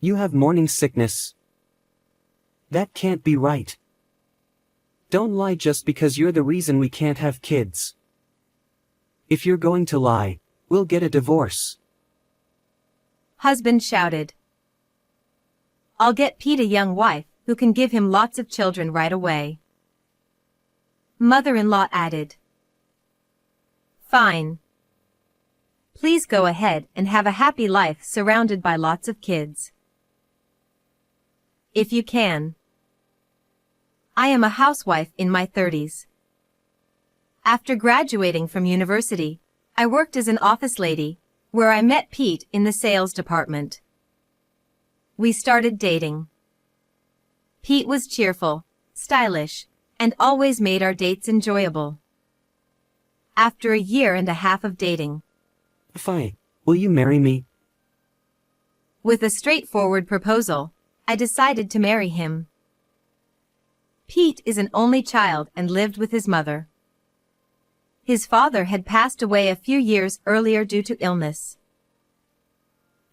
You have morning sickness. That can't be right. Don't lie just because you're the reason we can't have kids. If you're going to lie, we'll get a divorce. Husband shouted. I'll get Pete a young wife who can give him lots of children right away. Mother-in-law added. Fine. Please go ahead and have a happy life surrounded by lots of kids. If you can. I am a housewife in my 30s. After graduating from university, I worked as an office lady, where I met Pete in the sales department. We started dating. Pete was cheerful, stylish, and always made our dates enjoyable. After a year and a half of dating. Fine. Will you marry me? With a straightforward proposal, I decided to marry him. Pete is an only child and lived with his mother. His father had passed away a few years earlier due to illness.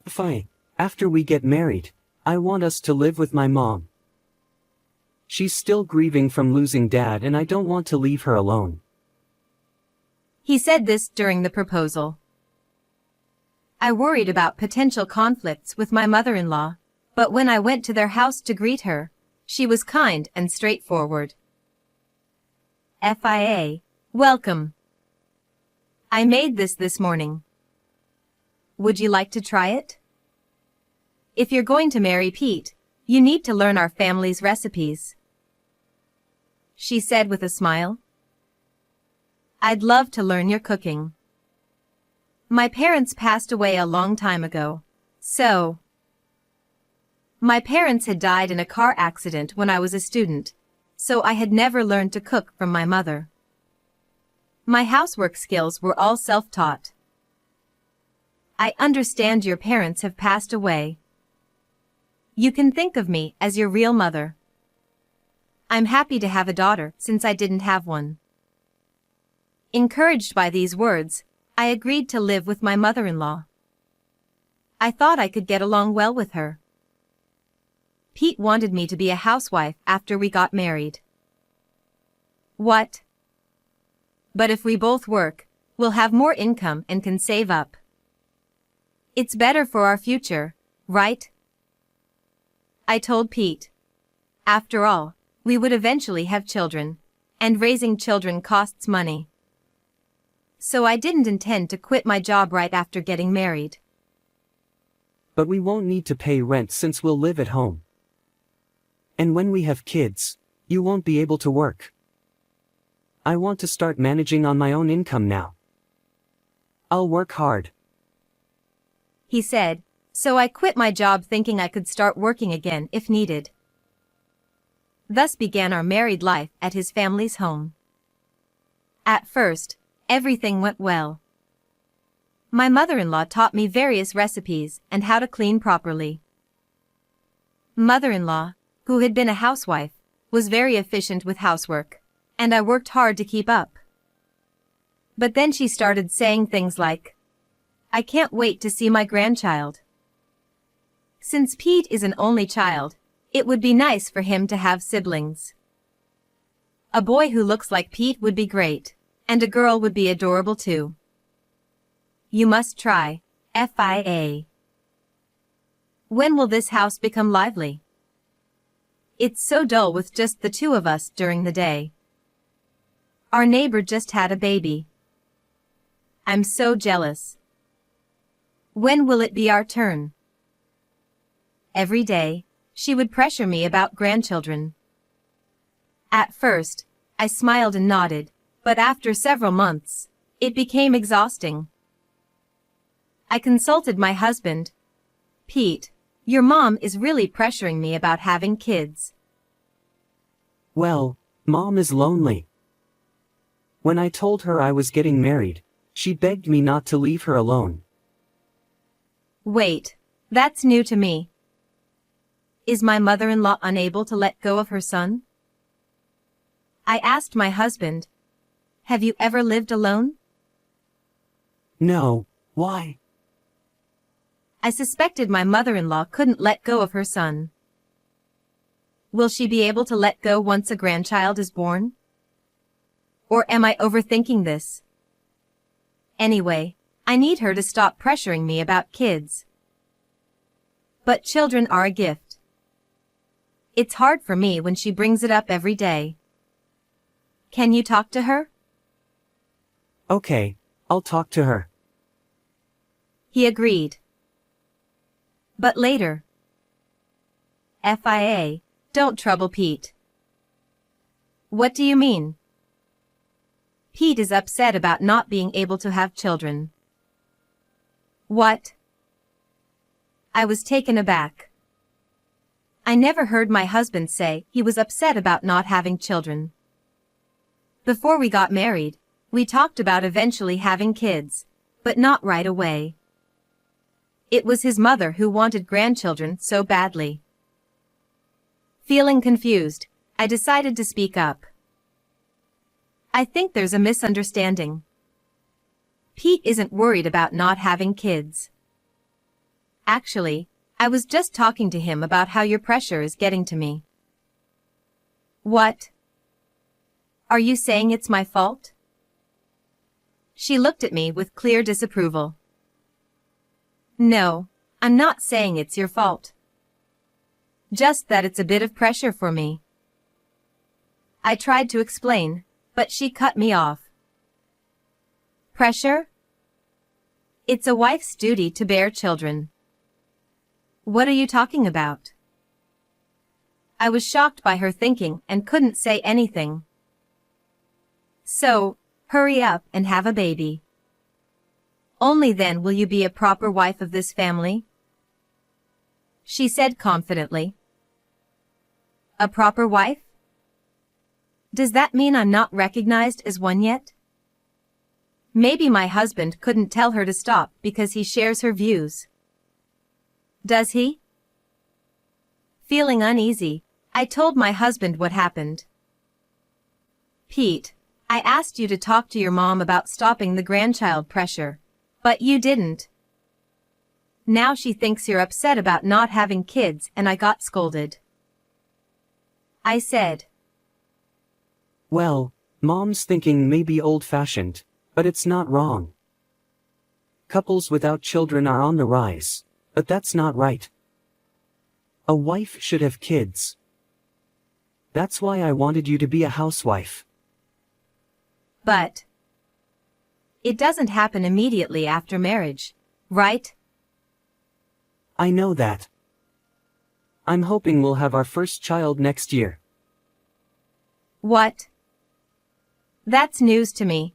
Fine. After we get married, I want us to live with my mom. She's still grieving from losing Dad and I don't want to leave her alone. He said this during the proposal. I worried about potential conflicts with my mother-in-law, but when I went to their house to greet her, she was kind and straightforward. FIA, welcome. I made this morning. Would you like to try it? If you're going to marry Pete, you need to learn our family's recipes. She said with a smile. I'd love to learn your cooking. My parents passed away a long time ago, so... My parents had died in a car accident when I was a student, so I had never learned to cook from my mother. My housework skills were all self-taught. I understand your parents have passed away. You can think of me as your real mother. I'm happy to have a daughter since I didn't have one. Encouraged by these words, I agreed to live with my mother-in-law. I thought I could get along well with her. Pete wanted me to be a housewife after we got married. What? But if we both work, we'll have more income and can save up. It's better for our future, right? I told Pete. After all, we would eventually have children, and raising children costs money. So I didn't intend to quit my job right after getting married. But we won't need to pay rent since we'll live at home. And when we have kids, you won't be able to work. I want to start managing on my own income now. I'll work hard. He said, so I quit my job thinking I could start working again if needed. Thus began our married life at his family's home. At first, everything went well. My mother-in-law taught me various recipes and how to clean properly. Mother-in-law, who had been a housewife, was very efficient with housework, and I worked hard to keep up. But then she started saying things like, I can't wait to see my grandchild. Since Pete is an only child, it would be nice for him to have siblings. A boy who looks like Pete would be great, and a girl would be adorable too. You must try, FIA. When will this house become lively? It's so dull with just the two of us during the day. Our neighbor just had a baby. I'm so jealous. When will it be our turn? Every day, she would pressure me about grandchildren. At first, I smiled and nodded, but after several months, it became exhausting. I consulted my husband. Pete, your mom is really pressuring me about having kids. Well, Mom is lonely. When I told her I was getting married, she begged me not to leave her alone. Wait, that's new to me. Is my mother-in-law unable to let go of her son? I asked my husband. Have you ever lived alone? No, why? I suspected my mother-in-law couldn't let go of her son. Will she be able to let go once a grandchild is born? Or am I overthinking this? Anyway, I need her to stop pressuring me about kids. But children are a gift. It's hard for me when she brings it up every day. Can you talk to her? Okay, I'll talk to her. He agreed. But later. FIA, don't trouble Pete. What do you mean? Pete is upset about not being able to have children. What? I was taken aback. I never heard my husband say he was upset about not having children. Before we got married, we talked about eventually having kids, but not right away. It was his mother who wanted grandchildren so badly. Feeling confused, I decided to speak up. I think there's a misunderstanding. Pete isn't worried about not having kids. Actually, I was just talking to him about how your pressure is getting to me. What? Are you saying it's my fault? She looked at me with clear disapproval. No, I'm not saying it's your fault. Just that it's a bit of pressure for me. I tried to explain, but she cut me off. Pressure? It's a wife's duty to bear children. What are you talking about? I was shocked by her thinking and couldn't say anything. So, hurry up and have a baby. Only then will you be a proper wife of this family, she said confidently. A proper wife? Does that mean I'm not recognized as one yet? Maybe my husband couldn't tell her to stop because he shares her views. Does he? Feeling uneasy, I told my husband what happened. Pete, I asked you to talk to your mom about stopping the grandchild pressure, but you didn't. Now she thinks you're upset about not having kids and I got scolded. I said. Well, Mom's thinking may be old-fashioned, but it's not wrong. Couples without children are on the rise, but that's not right. A wife should have kids. That's why I wanted you to be a housewife. But it doesn't happen immediately after marriage, right? I know that. I'm hoping we'll have our first child next year. What? That's news to me.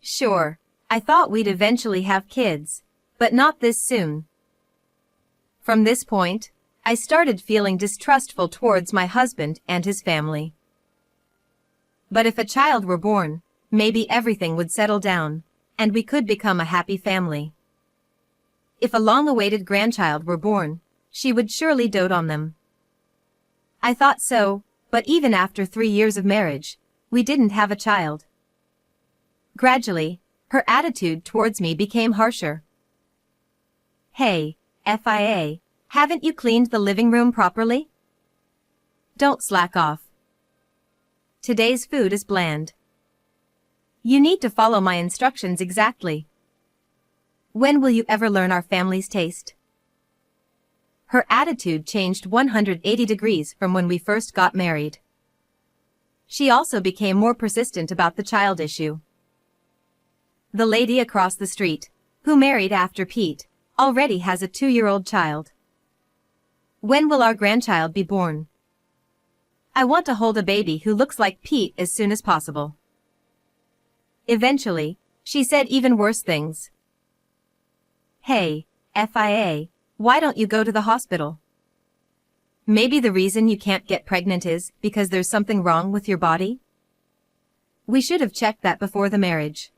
Sure, I thought we'd eventually have kids, but not this soon. From this point, I started feeling distrustful towards my husband and his family. But if a child were born, maybe everything would settle down, and we could become a happy family. If a long-awaited grandchild were born, she would surely dote on them. I thought so, but even after 3 years of marriage, we didn't have a child. Gradually, her attitude towards me became harsher. Hey, FIA, haven't you cleaned the living room properly? Don't slack off. Today's food is bland. You need to follow my instructions exactly. When will you ever learn our family's taste? Her attitude changed 180 degrees from when we first got married. She also became more persistent about the child issue. The lady across the street, who married after Pete, already has a 2-year-old child. When will our grandchild be born? I want to hold a baby who looks like Pete as soon as possible. Eventually, she said even worse things. Hey, FIA, why don't you go to the hospital? Maybe the reason you can't get pregnant is because there's something wrong with your body? We should have checked that before the marriage.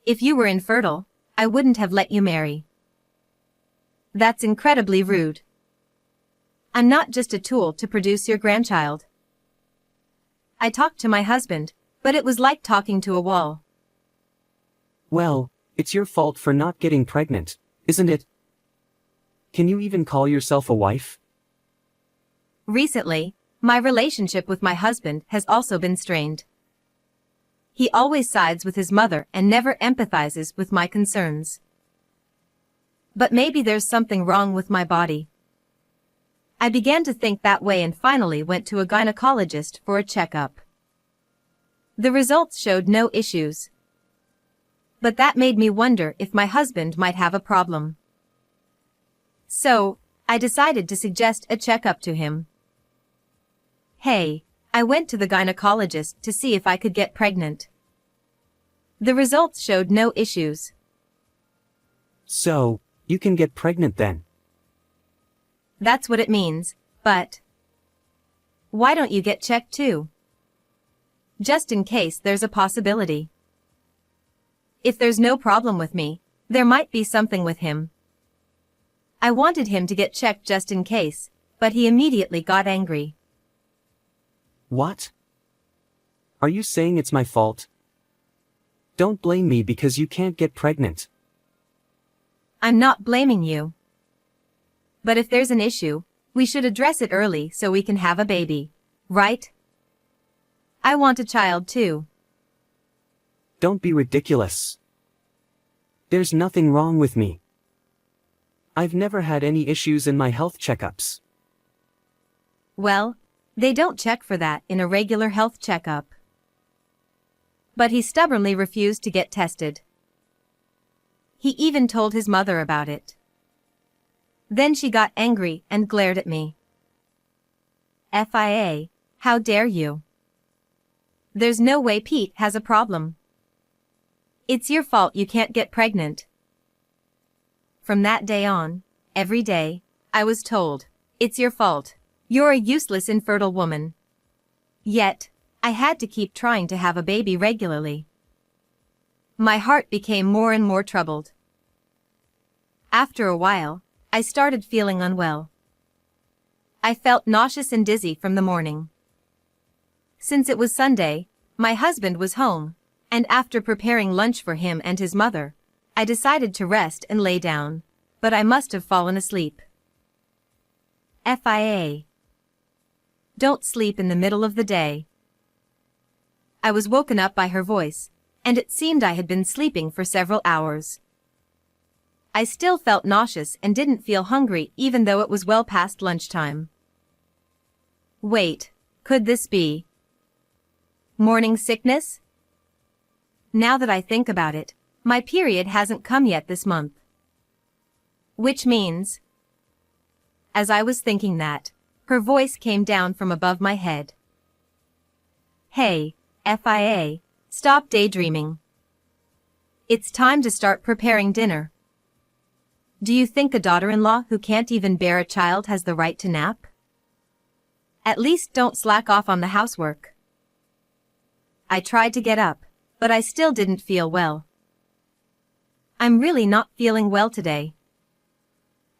If you were infertile, I wouldn't have let you marry. That's incredibly rude. I'm not just a tool to produce your grandchild. I talked to my husband, but it was like talking to a wall. Well, it's your fault for not getting pregnant, Isn't it? Can you even call yourself a wife? Recently, my relationship with my husband has also been strained. He always sides with his mother and never empathizes with my concerns. But maybe there's something wrong with my body. I began to think that way and finally went to a gynecologist for a checkup. The results showed no issues. But that made me wonder if my husband might have a problem. So, I decided to suggest a checkup to him. Hey, I went to the gynecologist to see if I could get pregnant. The results showed no issues. So, you can get pregnant then. That's what it means, but why don't you get checked too? Just in case there's a possibility. If there's no problem with me, there might be something with him. I wanted him to get checked just in case, but he immediately got angry. What? Are you saying it's my fault? Don't blame me because you can't get pregnant. I'm not blaming you. But if there's an issue, we should address it early so we can have a baby, right? I want a child too. Don't be ridiculous. There's nothing wrong with me. I've never had any issues in my health checkups. Well, they don't check for that in a regular health checkup. But he stubbornly refused to get tested. He even told his mother about it. Then she got angry and glared at me. FIA, how dare you? There's no way Pete has a problem. It's your fault you can't get pregnant. From that day on, every day, I was told, it's your fault. You're a useless infertile woman. Yet, I had to keep trying to have a baby regularly. My heart became more and more troubled. After a while, I started feeling unwell. I felt nauseous and dizzy from the morning. Since it was Sunday, my husband was home, and after preparing lunch for him and his mother, I decided to rest and lay down, but I must have fallen asleep. FIA. Don't sleep in the middle of the day. I was woken up by her voice, and it seemed I had been sleeping for several hours. I still felt nauseous and didn't feel hungry even though it was well past lunchtime. Wait, could this be morning sickness? Now that I think about it, my period hasn't come yet this month. Which means, as I was thinking that, her voice came down from above my head. Hey, FIA, stop daydreaming. It's time to start preparing dinner. Do you think a daughter-in-law who can't even bear a child has the right to nap? At least don't slack off on the housework. I tried to get up, but I still didn't feel well. I'm really not feeling well today.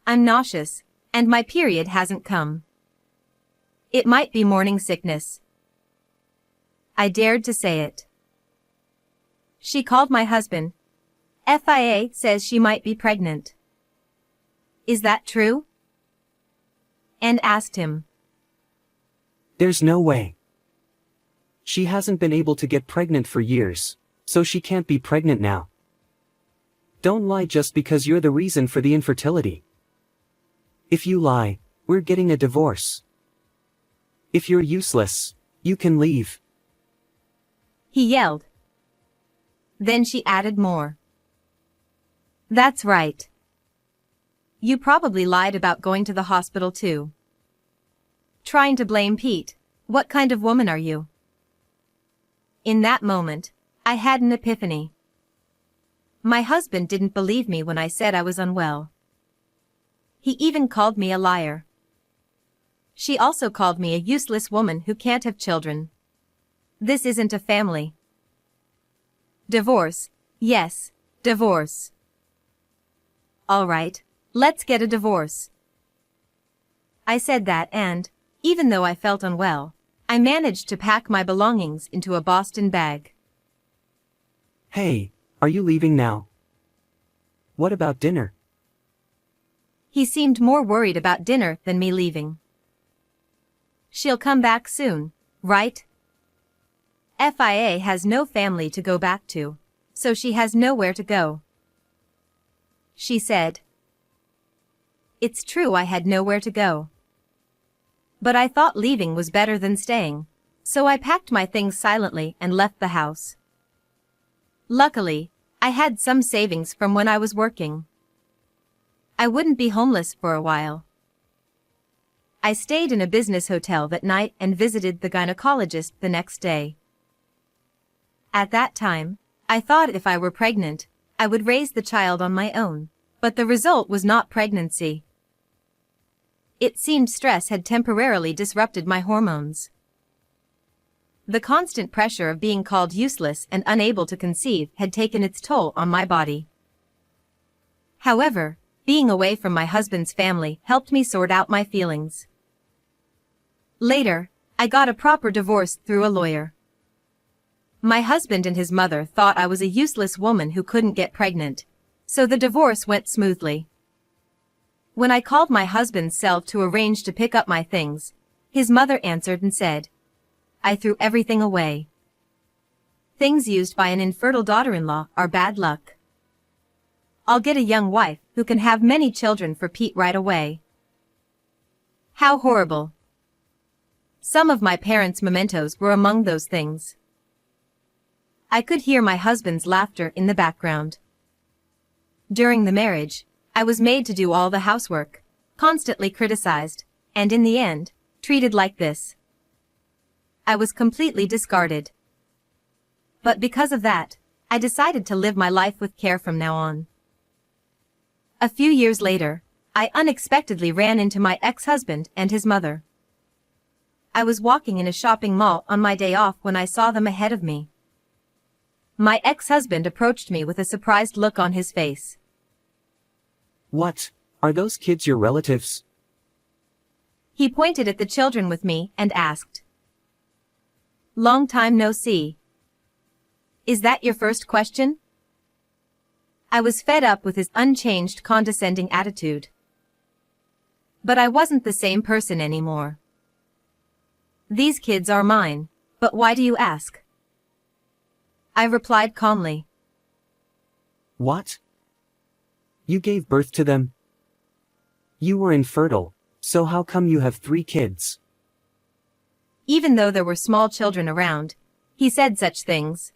I'm nauseous, and my period hasn't come. It might be morning sickness. I dared to say it. She called my husband. FIA says she might be pregnant. Is that true? And asked him. There's no way. She hasn't been able to get pregnant for years, so she can't be pregnant now. Don't lie just because you're the reason for the infertility. If you lie, we're getting a divorce. If you're useless, you can leave. He yelled. Then she added more. That's right. You probably lied about going to the hospital too. Trying to blame Pete. What kind of woman are you? In that moment, I had an epiphany. My husband didn't believe me when I said I was unwell. He even called me a liar. She also called me a useless woman who can't have children. This isn't a family. Divorce. Yes, divorce. All right, let's get a divorce. I said that and, even though I felt unwell, I managed to pack my belongings into a Boston bag. Hey, are you leaving now? What about dinner? He seemed more worried about dinner than me leaving. She'll come back soon, right? FIA has no family to go back to, so she has nowhere to go, she said. It's true I had nowhere to go. But I thought leaving was better than staying, so I packed my things silently and left the house. Luckily, I had some savings from when I was working. I wouldn't be homeless for a while. I stayed in a business hotel that night and visited the gynecologist the next day. At that time, I thought if I were pregnant, I would raise the child on my own, but the result was not pregnancy. It seemed stress had temporarily disrupted my hormones. The constant pressure of being called useless and unable to conceive had taken its toll on my body. However, being away from my husband's family helped me sort out my feelings. Later, I got a proper divorce through a lawyer. My husband and his mother thought I was a useless woman who couldn't get pregnant, so the divorce went smoothly. When I called my husband's cell to arrange to pick up my things, his mother answered and said, I threw everything away. Things used by an infertile daughter-in-law are bad luck. I'll get a young wife who can have many children for Pete right away. How horrible. Some of my parents' mementos were among those things. I could hear my husband's laughter in the background. During the marriage, I was made to do all the housework, constantly criticized, and in the end, treated like this. I was completely discarded. But because of that, I decided to live my life with care from now on. A few years later, I unexpectedly ran into my ex-husband and his mother. I was walking in a shopping mall on my day off when I saw them ahead of me. My ex-husband approached me with a surprised look on his face. What? Are those kids your relatives? He pointed at the children with me and asked. Long time no see. Is that your first question? I was fed up with his unchanged condescending attitude. But I wasn't the same person anymore. These kids are mine, but why do you ask? I replied calmly. What? You gave birth to them? You were infertile, so how come you have 3 kids? Even though there were small children around, he said such things.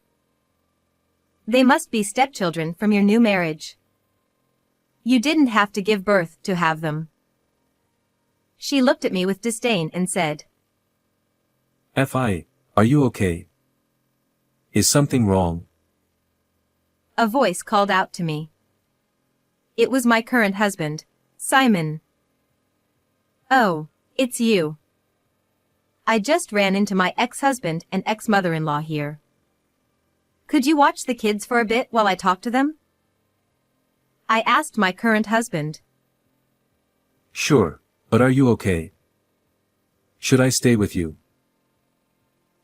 They must be stepchildren from your new marriage. You didn't have to give birth to have them. She looked at me with disdain and said, Fi, are you okay? Is something wrong? A voice called out to me. It was my current husband, Simon. Oh, it's you. I just ran into my ex-husband and ex-mother-in-law here. Could you watch the kids for a bit while I talk to them? I asked my current husband. Sure, but are you okay? Should I stay with you?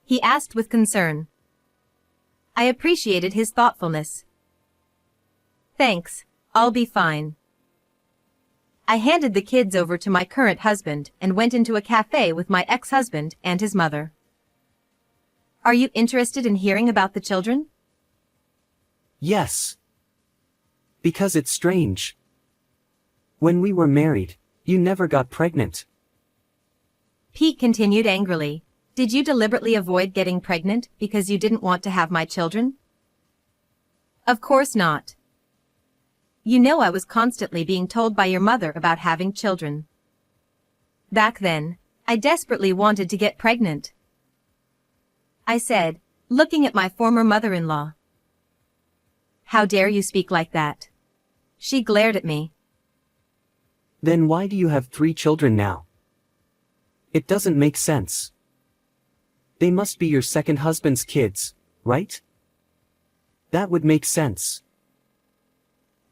He asked with concern. I appreciated his thoughtfulness. Thanks, I'll be fine. I handed the kids over to my current husband and went into a cafe with my ex-husband and his mother. Are you interested in hearing about the children? Yes. Because it's strange. When we were married, you never got pregnant. Pete continued angrily. Did you deliberately avoid getting pregnant because you didn't want to have my children? Of course not. You know I was constantly being told by your mother about having children. Back then, I desperately wanted to get pregnant. I said, looking at my former mother-in-law. How dare you speak like that? She glared at me. Then why do you have 3 children now? It doesn't make sense. They must be your second husband's kids, right? That would make sense.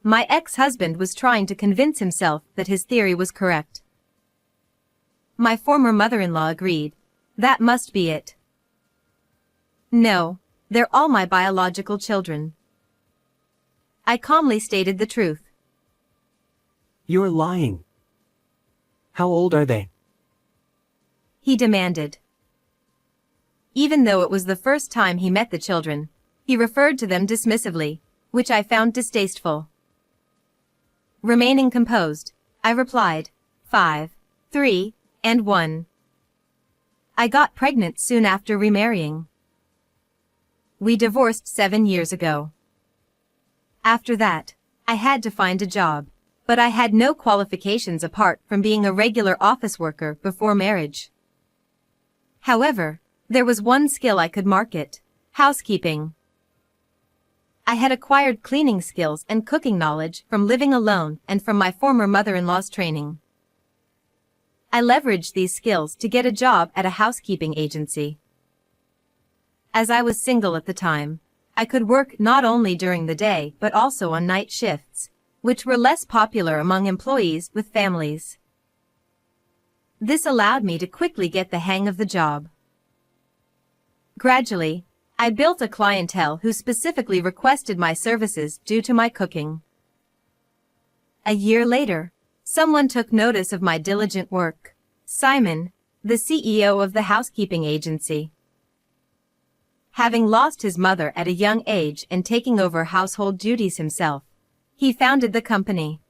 My ex-husband was trying to convince himself that his theory was correct. My former mother-in-law agreed. That must be it. No, they're all my biological children. I calmly stated the truth. You're lying. How old are they? He demanded. Even though it was the first time he met the children, he referred to them dismissively, which I found distasteful. Remaining composed, I replied, 5, 3, and 1. I got pregnant soon after remarrying. We divorced 7 years ago. After that, I had to find a job, but I had no qualifications apart from being a regular office worker before marriage. However, there was one skill I could market: housekeeping. I had acquired cleaning skills and cooking knowledge from living alone and from my former mother-in-law's training. I leveraged these skills to get a job at a housekeeping agency. As I was single at the time, I could work not only during the day but also on night shifts, which were less popular among employees with families. This allowed me to quickly get the hang of the job. Gradually, I built a clientele who specifically requested my services due to my cooking. A year later, someone took notice of my diligent work: Simon, the CEO of the housekeeping agency. Having lost his mother at a young age and taking over household duties himself, he founded the company.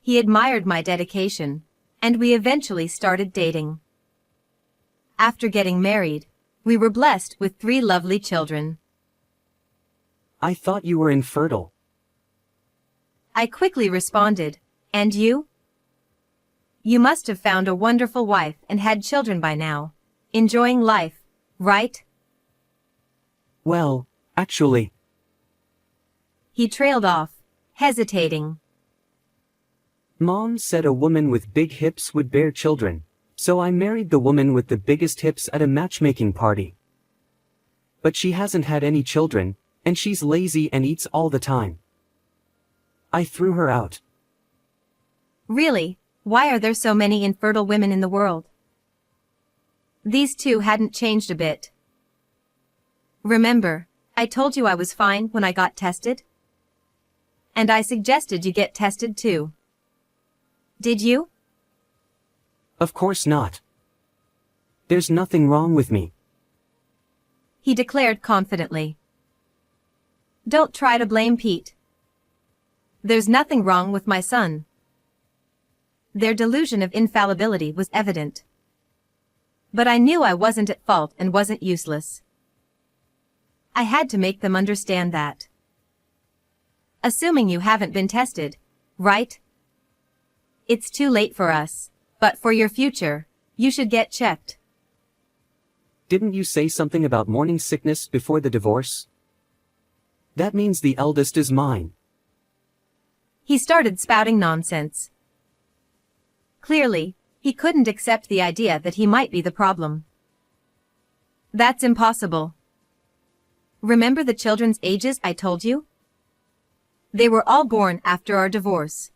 He admired my dedication, and we eventually started dating. After getting married, we were blessed with 3 lovely children. I thought you were infertile. I quickly responded, and you? You must have found a wonderful wife and had children by now. Enjoying life, right? Well, actually. He trailed off, hesitating. Mom said a woman with big hips would bear children, so I married the woman with the biggest hips at a matchmaking party. But she hasn't had any children, and she's lazy and eats all the time. I threw her out. Really, why are there so many infertile women in the world? These 2 hadn't changed a bit. Remember, I told you I was fine when I got tested? And I suggested you get tested too. Did you? Of course not. There's nothing wrong with me. He declared confidently. Don't try to blame Pete. There's nothing wrong with my son. Their delusion of infallibility was evident. But I knew I wasn't at fault and wasn't useless. I had to make them understand that. Assuming you haven't been tested, right? It's too late for us, but for your future, you should get checked. Didn't you say something about morning sickness before the divorce? That means the eldest is mine. He started spouting nonsense. Clearly, he couldn't accept the idea that he might be the problem. That's impossible. Remember the children's ages I told you? They were all born after our divorce.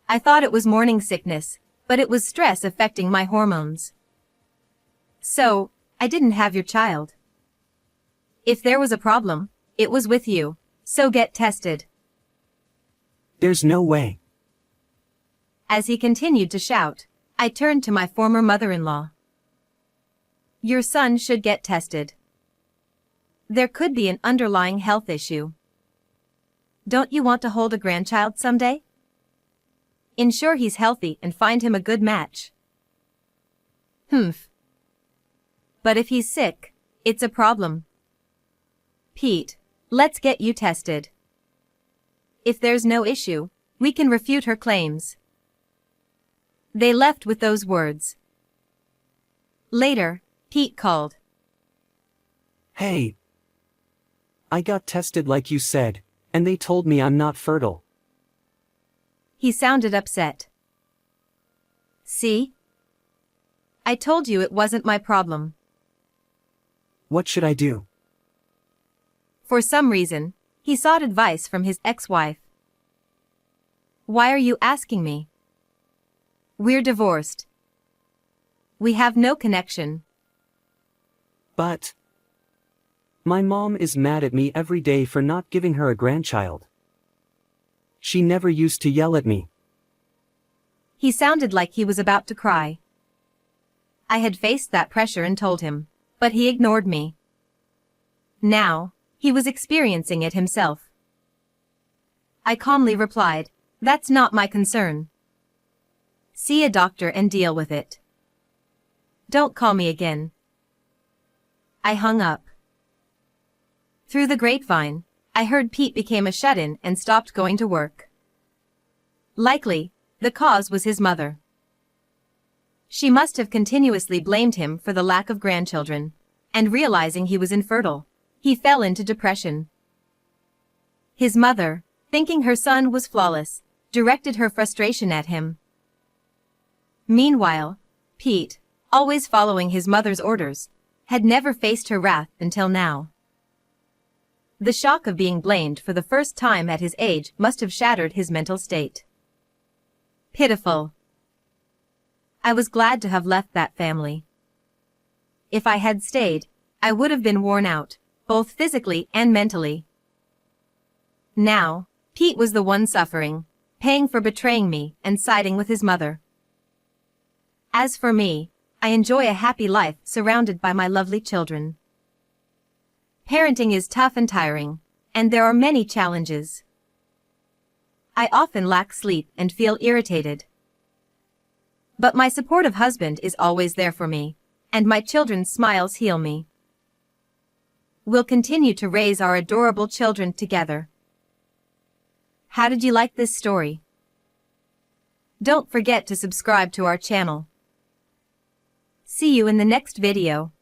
I thought it was morning sickness, but it was stress affecting my hormones. So, I didn't have your child. If there was a problem, it was with you, so get tested. There's no way. As he continued to shout, I turned to my former mother-in-law. Your son should get tested. There could be an underlying health issue. Don't you want to hold a grandchild someday? Ensure he's healthy and find him a good match. Humph. But if he's sick, it's a problem. Pete, let's get you tested. If there's no issue, we can refute her claims. They left with those words. Later, Pete called. Hey. I got tested like you said, and they told me I'm not fertile. He sounded upset. See? I told you it wasn't my problem. What should I do? For some reason, he sought advice from his ex-wife. Why are you asking me? We're divorced. We have no connection. But my mom is mad at me every day for not giving her a grandchild. She never used to yell at me. He sounded like he was about to cry. I had faced that pressure and told him, but he ignored me. Now, he was experiencing it himself. I calmly replied, "That's not my concern. See a doctor and deal with it. Don't call me again." I hung up. Through the grapevine, I heard Pete became a shut-in and stopped going to work. Likely, the cause was his mother. She must have continuously blamed him for the lack of grandchildren, and realizing he was infertile, he fell into depression. His mother, thinking her son was flawless, directed her frustration at him. Meanwhile, Pete, always following his mother's orders, had never faced her wrath until now. The shock of being blamed for the first time at his age must have shattered his mental state. Pitiful. I was glad to have left that family. If I had stayed, I would have been worn out, both physically and mentally. Now, Pete was the one suffering, paying for betraying me and siding with his mother. As for me, I enjoy a happy life surrounded by my lovely children. Parenting is tough and tiring, and there are many challenges. I often lack sleep and feel irritated. But my supportive husband is always there for me, and my children's smiles heal me. We'll continue to raise our adorable children together. How did you like this story? Don't forget to subscribe to our channel. See you in the next video.